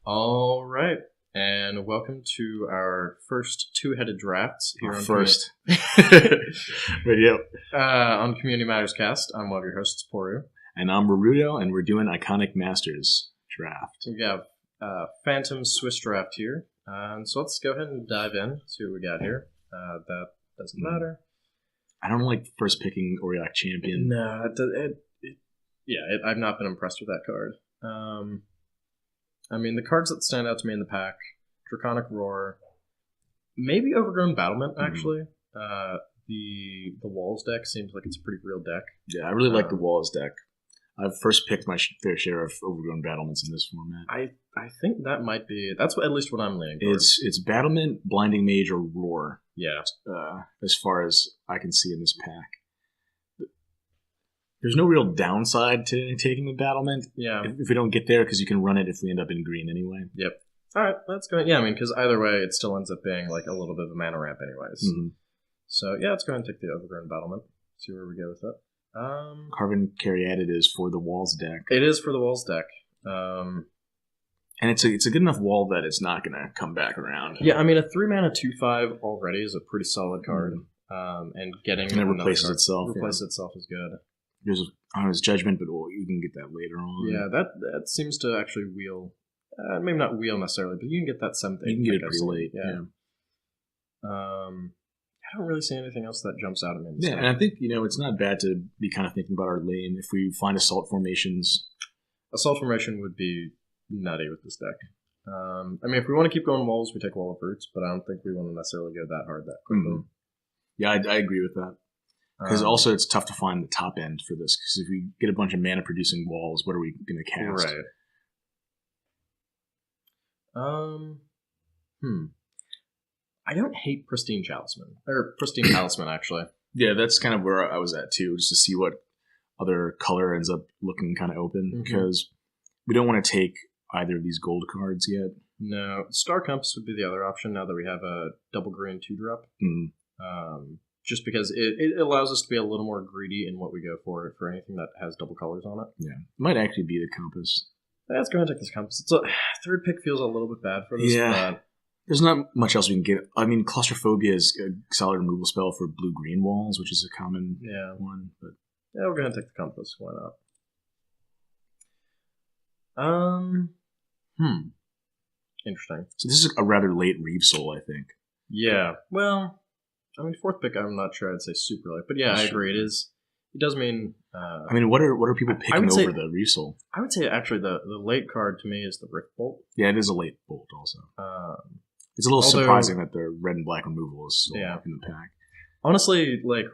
All right, and welcome to our first two-headed drafts here on First. Video. on Community Matters Cast. I'm one of your hosts, Poru. And I'm Rorudo, and we're doing Iconic Masters draft. We have Phantom Swiss draft here, so let's go ahead and dive in. See what we got here. That doesn't matter. I don't like first picking Auriok Champion. No, I've not been impressed with that card. I mean, the cards that stand out to me in the pack: Draconic Roar, maybe Overgrown Battlement. Actually, the Walls deck seems like it's a pretty real deck. Yeah, I really like the Walls deck. I've first picked my fair share of Overgrown Battlements in this format. I think that might be at least what I'm leaning towards. It's Battlement, Blinding Mage, or Roar. Yeah. As far as I can see in this pack. There's no real downside to taking the Battlement. Yeah. If we don't get there, because you can run it if we end up in green anyway. Yep. All right, let's go. Yeah, I mean, because either way, it still ends up being like a little bit of a mana ramp anyways. Mm-hmm. So, yeah, let's go ahead and take the Overgrown Battlement. See where we go with it. Carven Caryatid is for the Walls deck. It is for the Walls deck. And it's a good enough wall that it's not going to come back around. Yeah, I mean, a 3-mana 2/5 already is a pretty solid card. And getting and it replaces itself. Replaces itself is good. There's Honest Judgment, but you can get that later on. Yeah, that seems to actually wheel. Maybe not wheel necessarily, but you can get that 7th. You can get it pretty late. Yeah. I don't really see anything else that jumps out at me. Yeah, and I think it's not bad to be kind of thinking about our lane. If we find assault formations, assault formation would be nutty with this deck. I mean, if we want to keep going walls, we take Wall of Roots, but I don't think we want to necessarily go that hard that quickly. Mm-hmm. Yeah, I agree with that. Because also it's tough to find the top end for this. Because if we get a bunch of mana producing walls, what are we going to cast? Right. I don't hate Pristine Talisman. Or Pristine Talisman, actually. Yeah, that's kind of where I was at too, just to see what other color ends up looking kind of open. Mm-hmm. Because we don't want to take either of these gold cards yet. No. Star Compass would be the other option now that we have a double green 2-drop. Mm-hmm. Just because it allows us to be a little more greedy in what we go for anything that has double colors on it. Yeah. It might actually be the Compass. Let's go ahead and take this Compass. It's third pick feels a little bit bad for this. Yeah. There's not much else we can get. I mean, Claustrophobia is a solid removal spell for blue-green walls, which is a common one. But yeah, we're going to take the Compass. Why not? Interesting. So this is a rather late Reeve Soul, I think. Yeah. Well, I mean, fourth pick, I'm not sure I'd say super late. But yeah, I agree. It does mean... I mean, what are people picking over the Reeve Soul? I would say, actually, the late card to me is the Rift Bolt. Yeah, it is a late bolt also. It's a little surprising that the red and black removal is still in the pack. Honestly, like,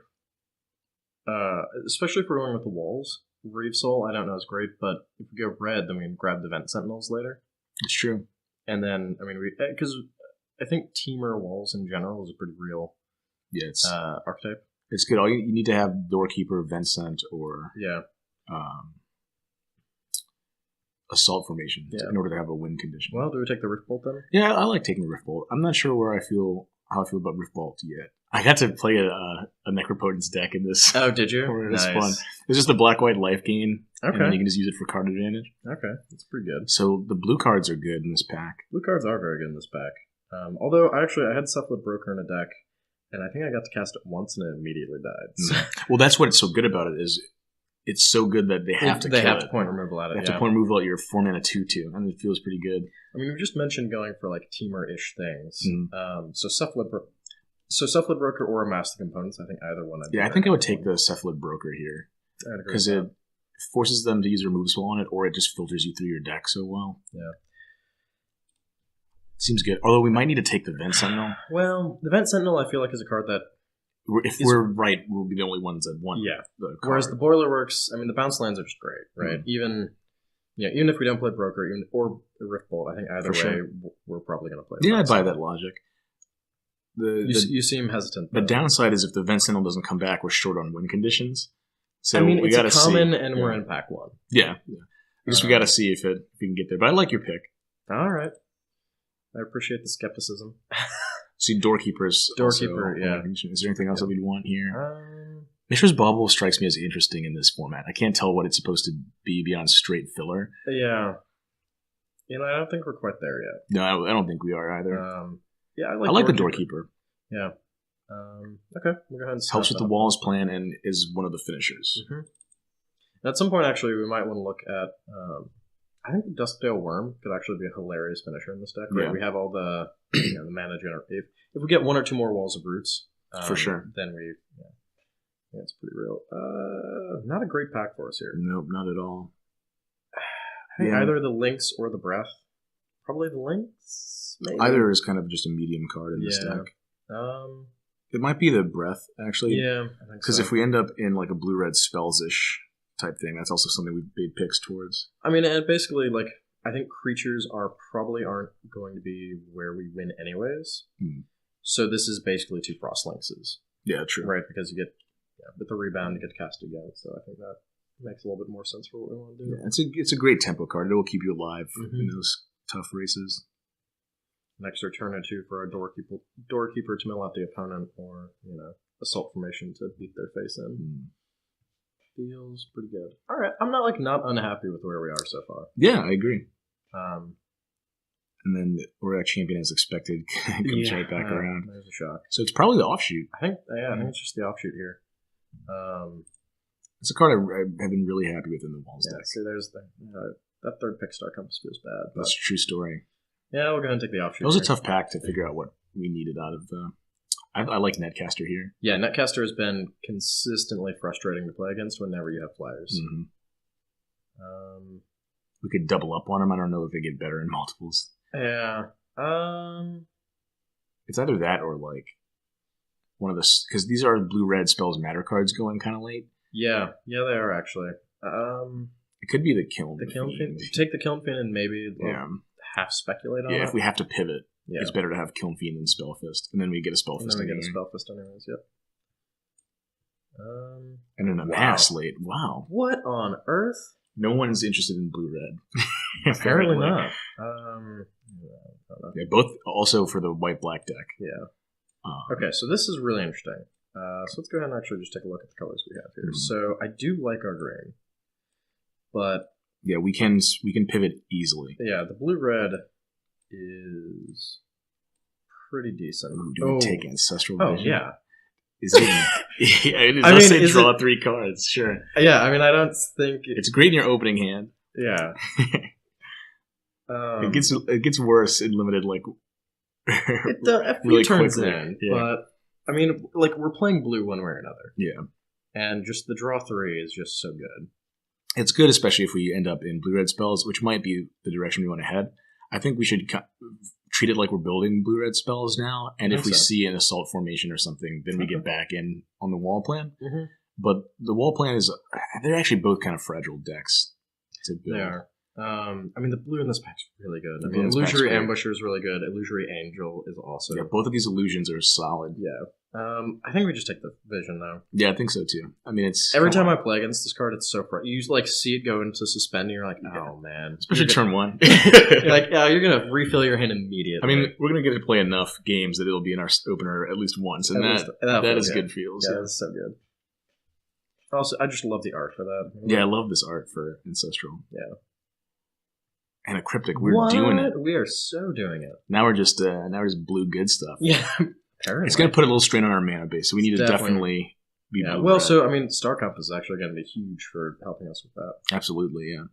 especially if we're going with the walls, Reeve Soul, I don't know, is great, but if we go red, then we can grab the Vent Sentinels later. It's true. And then, I mean, because I think Teamer walls in general is a pretty real archetype. It's good. All you need to have Doorkeeper, Vincent, or Assault Formation in order to have a win condition. Well, do we take the Rift Bolt then? Yeah, I like taking the Rift Bolt. I'm not sure how I feel about Rift Bolt yet. I got to play a Necropotence deck in this. Oh, did you? It was fun. It's just a black-white life gain. Okay. And you can just use it for card advantage. Okay, that's pretty good. So the blue cards are good in this pack. Blue cards are very good in this pack. Although, actually, I had Cephalid Broker in a deck, and I think I got to cast it once and it immediately died. So. Well, that's what's so good about it is it's so good that they have to point removal at it. They have to point removal at your 4-mana 2/2, and it feels pretty good. I mean, we just mentioned going for like Teamer-ish things. Mm-hmm. So Cephalid Broker or Master Components, I think either one. I think I would take the Cephalid Broker here because it forces them to use a removal spell on it, or it just filters you through your deck so well. Yeah. Seems good. Although we might need to take the Vent Sentinel. Well, the Vent Sentinel I feel like is a card that... If we're right, we'll be the only ones that want the card. Whereas the Boiler Works, I mean, the bounce lands are just great, right? Mm-hmm. Even if we don't play Broker or Rift Bolt, I think either way, we're probably going to play I buy that logic. You seem hesitant. The downside is if the Vent Sentinel doesn't come back, we're short on win conditions. So I mean, we it's gotta a common and we're in pack 1. Yeah. I guess we got to see if we can get there. But I like your pick. All right. I appreciate the skepticism. See, Doorkeeper's Doorkeeper, Is there anything else that we'd want here? Mishra's Bauble strikes me as interesting in this format. I can't tell what it's supposed to be beyond straight filler. Yeah. I don't think we're quite there yet. No, I don't think we are either. I like the Doorkeeper. Yeah. Okay, we'll go ahead and helps with the walls plan and is one of the finishers. Mm-hmm. At some point, actually, we might want to look at. I think the Duskdale Worm could actually be a hilarious finisher in this deck. Right? Yeah. We have all the the mana generative. If we get one or two more Walls of Roots, for sure, then it's pretty real. Not a great pack for us here. Nope, not at all. I think either the Lynx or the Breath. Probably the Lynx. Maybe. Either is kind of just a medium card in this deck. It might be the Breath, actually. Yeah, because if we end up in like a blue-red spells-ish type thing, that's also something we've made picks towards. I mean, and basically, like, I think creatures probably aren't going to be where we win anyways. So this is basically 2 Frost Lynxes. Yeah, true. Right, because you get, with the rebound, you get to cast again. So I think that makes a little bit more sense for what we want to do. Yeah, it's a great tempo card. It will keep you alive in those tough races. Next turn or 2 for our doorkeeper to mill out the opponent, or assault formation to beat their face in. Feels pretty good. All right, I'm not unhappy with where we are so far. Yeah, I agree. And then Auric Champion, as expected, comes right back around. There's a shock. So it's probably the offshoot. I think it's just the offshoot here. It's a card I've been really happy with in the Walls deck. See, there's that third pick Star Compass feels bad. That's a true story. Yeah, we'll go ahead and take the offshoot. It was a tough pack to figure out what we needed out of. I like Netcaster here. Yeah, Netcaster has been consistently frustrating to play against whenever you have flyers. We could double up on them. I don't know if they get better in multiples. Yeah. It's either that or like one of the, because these are blue-red spells matter cards going kind of late. Yeah, they are actually. It could be the Kiln. Fiend. Take the Kiln Fiend and maybe half speculate on it. Yeah, if we have to pivot, it's better to have Kiln Fiend than Spellfist, and then we get a Spellfist. Anyways. Yep. And then a mass late. Wow. What on earth? No one's interested in blue-red. Apparently not. Yeah, both also for the white-black deck. Yeah. Okay, so this is really interesting. So let's go ahead and actually just take a look at the colors we have here. So I do like our green, but yeah, we can pivot easily. Yeah, the blue-red is pretty decent. Ooh, do we take Ancestral Vision? Oh, yeah. Is it does say draw 3 cards, sure. Yeah, I mean, I don't think... It's great in your opening hand. Yeah. It gets worse in limited, like... a few turns in, but, I mean, like, we're playing blue one way or another. Yeah. And just the draw 3 is just so good. It's good, especially if we end up in blue-red spells, which might be the direction we want to head. I think we should treat it like we're building blue-red spells now, and if we see an assault formation or something, then we get back in on the wall plan. But the wall plan they're actually both kind of fragile decks to build. They are. I mean, the blue in this pack's really good. I mean, Illusory Ambusher is really good. Illusory Angel is also... Yeah, both of these illusions are solid. Yeah. I think we just take the Vision, though. Yeah, I think so, too. I mean, it's... Every time I play against this card, it's so frustrating. You, like, see it go into suspend, and you're like, oh, man. Especially turn 1. You're like, you're going to refill your hand immediately. I mean, we're going to get to play enough games that it'll be in our opener at least once, and that is good feels. Yeah, that's so good. Also, I just love the art for that. Yeah, I love this art for Ancestral. Yeah. And a Cryptic, we're doing it. We are so doing it. Now we're just blue good stuff. Yeah, apparently. It's going to put a little strain on our mana base, so we need to definitely be blue. Well, so, I mean, Star Compass is actually going to be huge for helping us with that. Absolutely, yeah.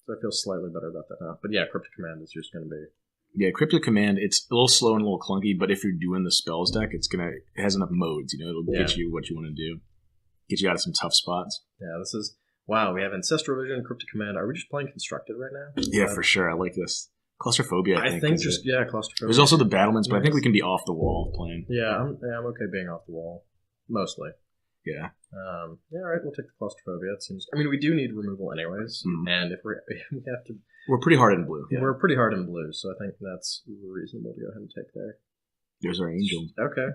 So I feel slightly better about that now. But yeah, Cryptic Command is just going to be... Yeah, Cryptic Command, it's a little slow and a little clunky, but if you're doing the spells deck, it has enough modes, it'll get you what you want to do. Get you out of some tough spots. Yeah, this is... Wow, we have Ancestral Vision, Cryptic Command. Are we just playing Constructed right now? Yeah, for sure. I like this. Claustrophobia, I think. Claustrophobia. There's also the Battlements, but I think we can be off the wall playing. Yeah, I'm okay being off the wall. Mostly. Yeah. All right, we'll take the Claustrophobia. It seems... I mean, we do need removal anyways, and if we have to... We're pretty hard in blue. Yeah. We're pretty hard in blue, so I think that's reasonable to go ahead and take there. There's our Angel. Okay.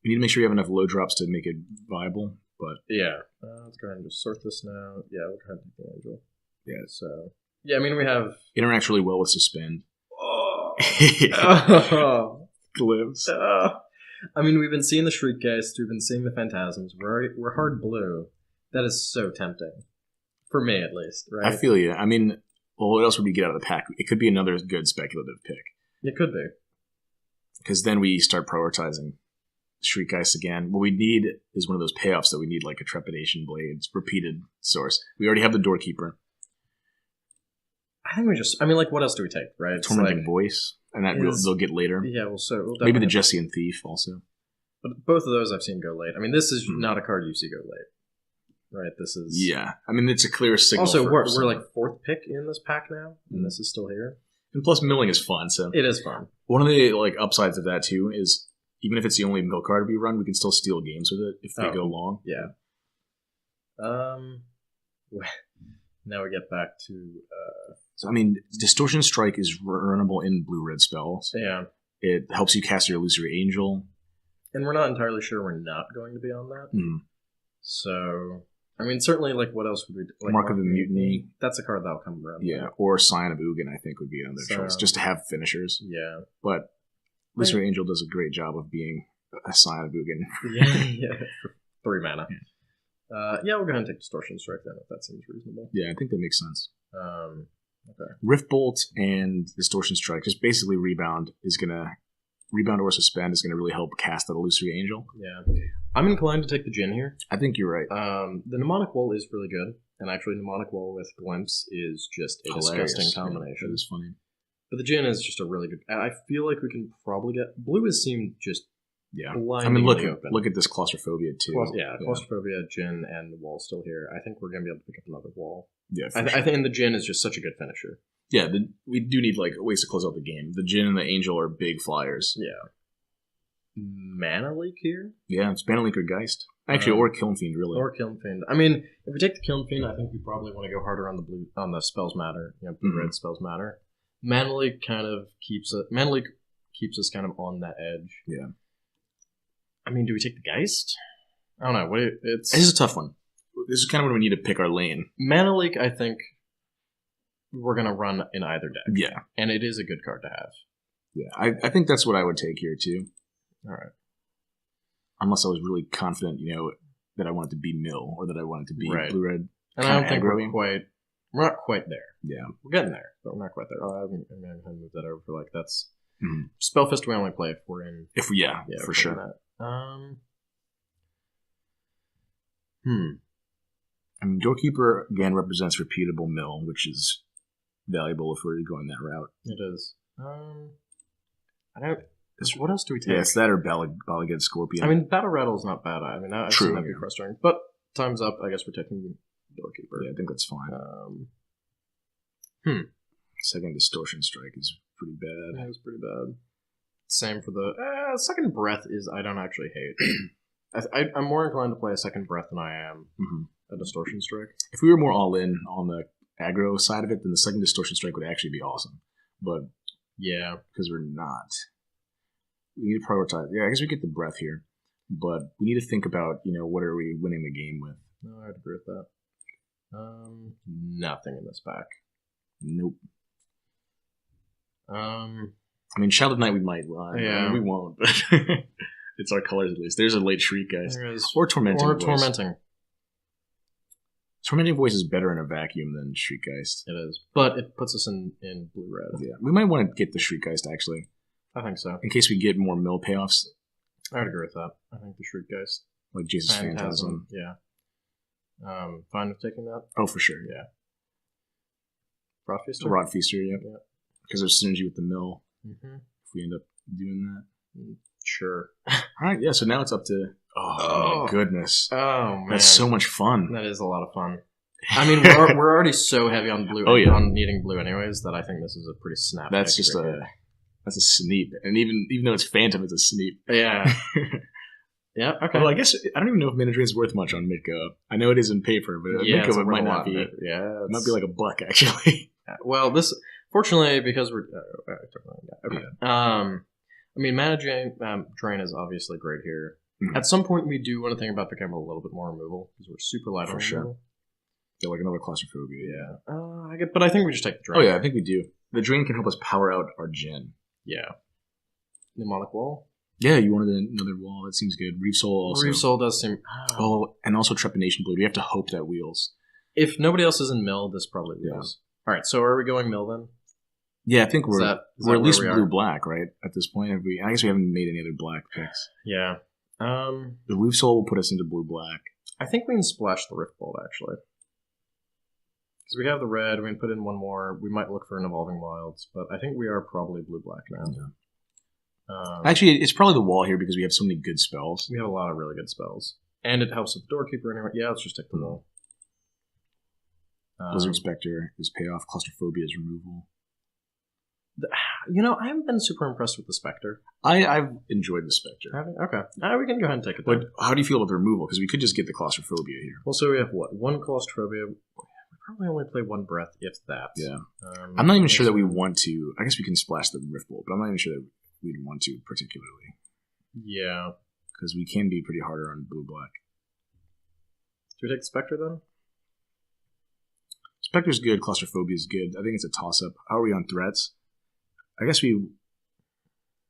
We need to make sure we have enough low drops to make it viable. But yeah, let's go ahead and just sort this now. Yeah, we'll go ahead and take the Angel. Yeah. So yeah, I mean we have interacts really well with Suspend. Glyphs. I mean we've been seeing the Shriekgeist, we've been seeing the Phantasms. We're hard blue. That is so tempting, for me at least. Right? I feel you. I mean, Well, what else would we get out of the pack? It could be another good speculative pick. It could be. Because then we start prioritizing Shriekgeist again. What we need is one of those payoffs that we need, like a Trepidation Blades, repeated source. We already have the Doorkeeper. I think we just... I mean, like, what else do we take, right? Tormenting Voice. And that they'll get later. Yeah, we'll maybe the Jessian Thief also. But both of those I've seen go late. I mean, this is not a card you see go late. Right, this is... Yeah, I mean, it's a clear signal. Also, we're like 4th pick in this pack now, and this is still here. And plus, milling is fun, so... It is fun. One of the like upsides of that, too, is even if it's the only mill card we run, we can still steal games with it if they go long. Yeah. Now we get back to... So, I mean, Distortion Strike is runnable in blue-red spells. Yeah. It helps you cast your Illusory Angel. And we're not entirely sure we're not going to be on that. Mm. So... I mean, certainly, like, what else would we do? Like, Mark of the Mutiny. That's a card that'll come around. Yeah, or Scion of Ugin, I think, would be another choice, just to have finishers. Yeah. But Illusory Angel does a great job of being a Scion of Ugin. Yeah, for 3 mana. Yeah, we'll go ahead and take Distortion Strike then, if that seems reasonable. Yeah, I think that makes sense. Okay. Rift Bolt and Distortion Strike, just basically Rebound or Suspend is going to really help cast that Illusory Angel. Yeah. I'm inclined to take the Djinn here. I think you're right. The Mnemonic Wall is really good, and actually Mnemonic Wall with Glimpse is just a disgusting combination. Yeah, that is funny. But the Djinn is just a really good... I feel like we can probably get... Blue has seemed just blindingly open. Look at this Claustrophobia, too. Claustrophobia, Djinn, and the Wall still here. I think we're going to be able to pick up another Wall. Yeah, I think the Djinn is just such a good finisher. Yeah, we do need like ways to close out the game. The Djinn and the Angel are big flyers. Yeah. Mana Leak here? Yeah, it's Mana Leak or Geist. Actually, or Kiln Fiend, really. Or Kiln Fiend. I mean, if we take the Kiln Fiend, I think we probably want to go harder on the spells matter. Blue-red spells matter. Mana Leak kind of keeps us kind of on that edge. Yeah. I mean, do we take the Geist? I don't know. This is a tough one. This is kind of when we need to pick our lane. Mana Leak, I think we're going to run in either deck. Yeah. And it is a good card to have. Yeah, I think that's what I would take here, too. All right. Unless I was really confident, that I wanted to be mill or that I wanted to be blue-red. And I don't think we're not quite there. Yeah. We're getting there, but we're not quite there. I'm going to move that over for that's... Spellfist we only play if we're in... For sure. I mean, Doorkeeper, again, represents repeatable mill, which is valuable if we're going that route. It is. What else do we take? Yeah, it's that or Balaged Scorpion. I mean, Battle Rattle is not bad. I mean, I've seen that be frustrating. But time's up. I guess we're taking Doorkeeper. Yeah, I think that's fine. Second Distortion Strike is pretty bad. Yeah, it's pretty bad. Same for the... Second Breath is... I don't actually hate. I'm more inclined to play a Second Breath than I am a Distortion Strike. If we were more all-in on the aggro side of it, then the second Distortion Strike would actually be awesome. But... Yeah. Because we're not... We need to prioritize. Yeah, I guess we get the breath here. But we need to think about, what are we winning the game with? No, I'd agree with that. Nothing in this pack. Nope. I mean, Child of Night we might run. Yeah. We won't, but it's our colors at least. There's a late Shriekgeist. There is. Or Tormenting Voice. Tormenting. Tormenting Voice is better in a vacuum than Shriekgeist. It is. But it puts us in blue-red. Yeah. We might want to get the Shriekgeist, actually. I think so. In case we get more mill payoffs. I would agree with that. I think the Shriekgeist. Like Jesus Phantasm. Yeah. Fine with taking that? Oh, for sure. Yeah. Rotfeaster? Rotfeaster, yeah. Because there's synergy with the mill. Mm-hmm. If we end up doing that. Sure. All right, yeah, so now it's up to... Oh, my goodness. Oh, man. That's so much fun. That is a lot of fun. I mean, we're already so heavy on blue, on needing blue anyways, that I think this is a pretty snap. That's just That's a sneep. And even though it's Phantom, it's a sneep. Yeah. Yeah, okay. Well, I guess, I don't even know if Mana Drain is worth much on Midco. I know it is in paper, but Midco it might not be. Yeah. It might be like $1, actually. Well, fortunately, because we're... okay. I mean, Mana Drain is obviously great here. Mm-hmm. At some point, we do want to think about becoming a little bit more removal, because we're super light on removal. Yeah, like another Claustrophobia. Yeah. But I think we just take the Drain. Oh, yeah, I think we do. The Drain can help us power out our Djinn. Yeah. Mnemonic Wall? Yeah, you wanted another wall. That seems good. Reef Soul also. Reef Soul does seem... Oh, and also Trepidation Blade. We have to hope that wheels. If nobody else is in mill, this probably wheels. All right, so are we going mill then? Yeah, I think we're Is at least where we are? blue-black, right? At this point, I guess we haven't made any other black picks. Yeah. The Roof Soul will put us into blue-black. I think we can splash the Rift Bolt, actually. Because we have the red, we can put in one more. We might look for an Evolving Wilds, but I think we are probably blue-black now. Yeah. Actually, it's probably the wall here because we have so many good spells. We have a lot of really good spells. And it helps with the Doorkeeper anyway. Yeah, let's just take the wall. Blizzard Spectre is payoff. Claustrophobia is removal. I haven't been super impressed with the Spectre. I've enjoyed the Spectre. Okay. We can go ahead and take it. But how do you feel about the removal? Because we could just get the Claustrophobia here. Well, so we have what? One Claustrophobia. We probably only play one Breath, if that. Yeah. I'm not even sure that we want to. I guess we can splash the Rift Bolt, but I'm not even sure that we'd want to particularly. Yeah. Because we can be pretty harder on blue-black. Do we take the Spectre then? Spectre's good. Claustrophobia is good. I think it's a toss-up. How are we on threats? I guess we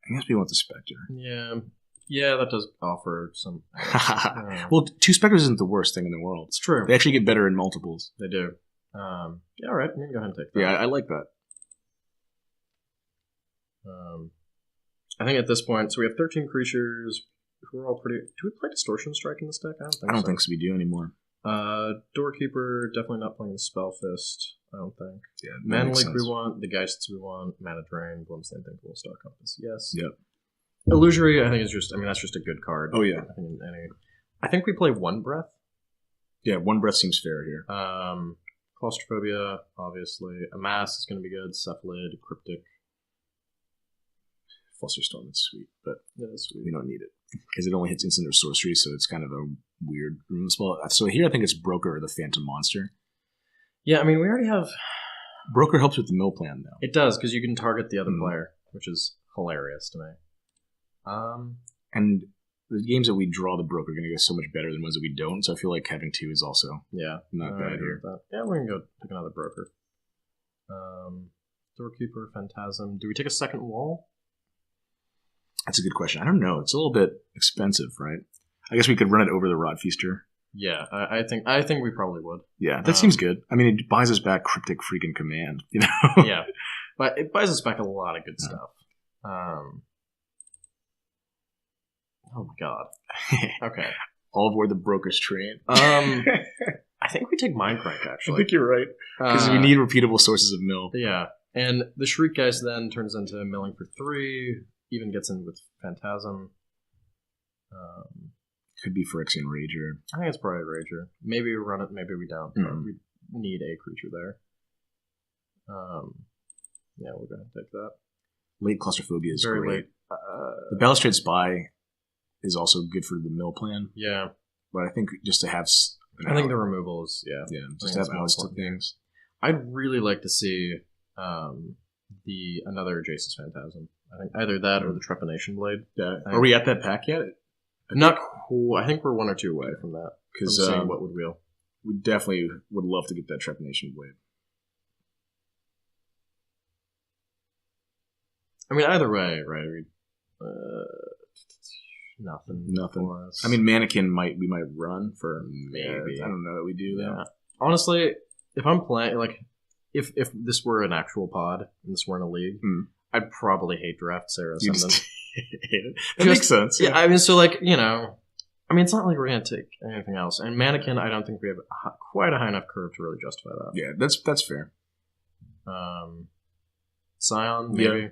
want the Spectre. Yeah, that does offer some. Well, 2 Spectres isn't the worst thing in the world. It's true. They actually get better in multiples. They do. Yeah, all right. We can go ahead and take that. Yeah, I like that. I think at this point, so we have 13 creatures. We're all pretty. Do we play Distortion Strike in this deck? I don't think so. We do anymore. Doorkeeper, definitely not playing the Spell Fist, I don't think. Yeah, Mana Leak we want, the Geists we want, Mana Drain, Bloomstain Thinkwell, Star Compass, yes. Yep. Illusory, I think, is just, that's just a good card. Oh, yeah. I think we play one Breath. Yeah, one Breath seems fair here. Claustrophobia, obviously. Amass is going to be good. Cephalid, Cryptic. Flusterstorm is sweet, but sweet. We don't need it. Because it only hits instant or sorcery, so it's kind of a weird removal spell. So here I think it's Broker or the Phantom Monster. Yeah, we already have... Broker helps with the mill plan, though. It does, because you can target the other player, which is hilarious to me. And the games that we draw the Broker are going to go so much better than ones that we don't, so I feel like having 2 is also not bad here. Yeah, we can go pick another Broker. Doorkeeper, Phantasm. Do we take a second wall? That's a good question. I don't know. It's a little bit expensive, right? I guess we could run it over the Rod Feaster. Yeah, I think we probably would. Yeah, that seems good. It buys us back Cryptic freaking Command, you know? Yeah, but it buys us back a lot of good stuff. Oh my god. Okay. All aboard the Broker's train. I think we take Mindcrank, actually. I think you're right. Because we need repeatable sources of mill. Yeah, and the Shriek Geist then turns into milling for 3... Even gets in with Phantasm. Could be Phyrexian Rager. I think it's probably a Rager. Maybe we run it, maybe we don't. We need a creature there. Yeah, we'll go ahead and take that. Late Claustrophobia is very great. Late. The Balustrade Spy is also good for the mill plan. Yeah. But I think just to have... I think the removal is, Yeah, just to have outs to things. I'd really like to see another Jace's Phantasm. I think either that or the Trepanation Blade. Yeah. Are we at that pack yet? Not cool. I think we're 1 or 2 away from that. Because what would wheel? We definitely would love to get that Trepanation Blade. Either way, right? Nothing for us. Mannequin we might run for maybe. I don't know that we do though. Yeah. Honestly, if I'm playing if this were an actual pod and this weren't a league, I'd probably hate Draft Sarah Ascendant. That makes sense. Yeah, it's not like we're going to take anything else. And Mannequin, I don't think we have quite a high enough curve to really justify that. Yeah, that's fair. Scion, maybe. Yeah.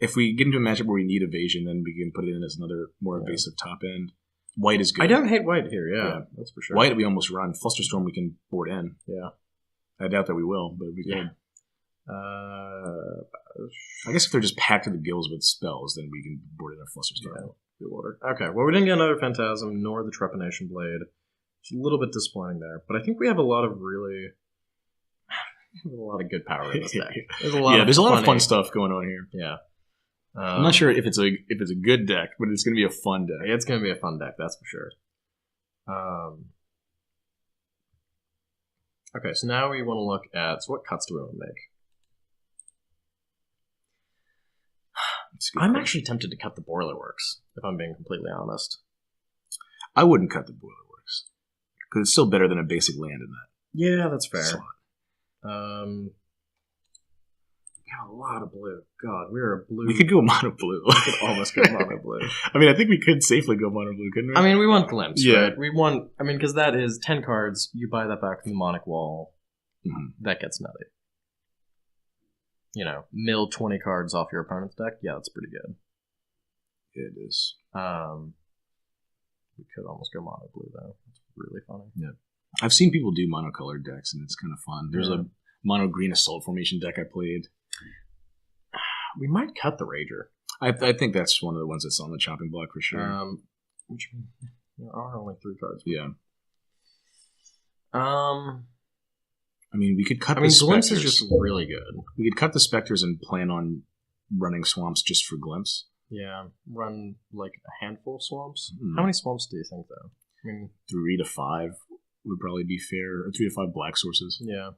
If we get into a matchup where we need evasion, then we can put it in as another more evasive top end. White is good. I don't hate white here, yeah. That's for sure. White we almost run. Flusterstorm we can board in. Yeah. I doubt that we will, but we can. I guess if they're just packed to the gills with spells, then we can board in a Flusterstorm. Yeah. Okay, well, we didn't get another Phantasm, nor the Trepanation Blade. It's a little bit disappointing there, but I think we have a lot of good power in this deck. There's a lot of fun stuff going on here. Yeah. I'm not sure if it's a good deck, but it's going to be a fun deck. It's going to be a fun deck, that's for sure. Okay, so now we want to look at... So what cuts do we want to make? I'm actually tempted to cut the Boilerworks, if I'm being completely honest. I wouldn't cut the Boilerworks, because it's still better than a basic land in that. Yeah, that's fair. got a lot of blue. God, we're a blue. We could go mono blue. We could almost go mono blue. I mean, I think we could safely go mono blue, couldn't we? I mean, we want glimpse, Yeah. right? We want. I mean, because that is 10 cards. You buy that back from the Mnemonic Wall. That gets nutty. You know, mill 20 cards off your opponent's deck. Yeah, that's pretty good. It is. We could almost go mono blue though. It's really funny. Yeah, I've seen people do monocolored decks, and it's kind of fun. There's a mono green assault formation deck I played. We might cut the Rager. I think that's one of the ones that's on the chopping block for sure. Which there are only 3 cards. Yeah. I mean, we could cut. I mean, the Glimpse Spectres. is just really good. We could cut the Spectres and plan on running Swamps just for Glimpse. Yeah, run like a handful of Swamps. Hmm. How many Swamps do you think, though? I mean, 3 to 5 would probably be fair. Or 3 to 5 black sources. yeah.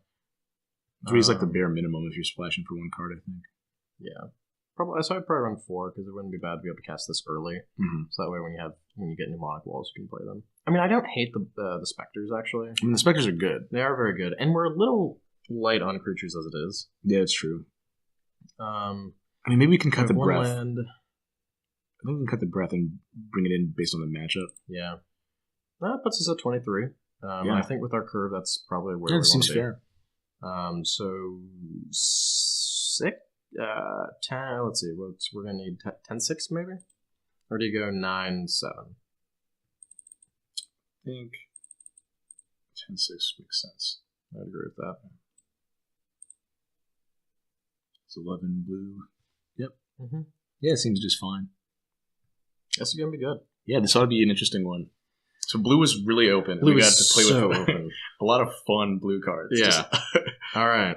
3 is like the bare minimum if you're splashing for 1 card, I think. Yeah. Probably. So I'd probably run 4 because it wouldn't be bad to be able to cast this early. Mm-hmm. So that way, when you get Mnemonic Walls, you can play them. I mean, I don't hate the Spectres actually. I mean, the Spectres are good. They are very good, and we're a little light on creatures as it is. Yeah, it's true. I mean, maybe we can cut the breath. Land. I think we can cut the breath and bring it in based on the matchup. Yeah. That puts us at 23. Yeah. I think with our curve, that's probably where Yeah, we that seems want to be. fair. So 6, 10. Let's see. We're gonna need 10-6 maybe, or do you go 9-7? I think 10-6 makes sense. I'd agree with that. It's 11 blue. Yep. Mm-hmm. Yeah, it seems just fine. This is gonna be good. Yeah, this ought to be an interesting one. So blue was really open. Blue we got is to play so with open. a lot of fun blue cards. Yeah. All right.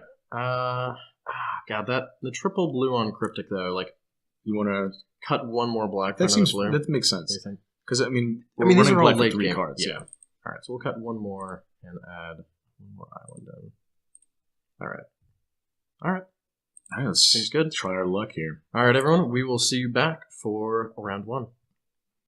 God, the triple blue on Cryptic though, like You want to cut one more black. that for seems another blue. that makes sense. What do you think? Because I mean, These running are all black for late 3 game. cards. Yeah. All right, so we'll cut one more and add one more island in. All right. All right, let's Seems good. try our luck here. All right, everyone. We will see you back for round 1.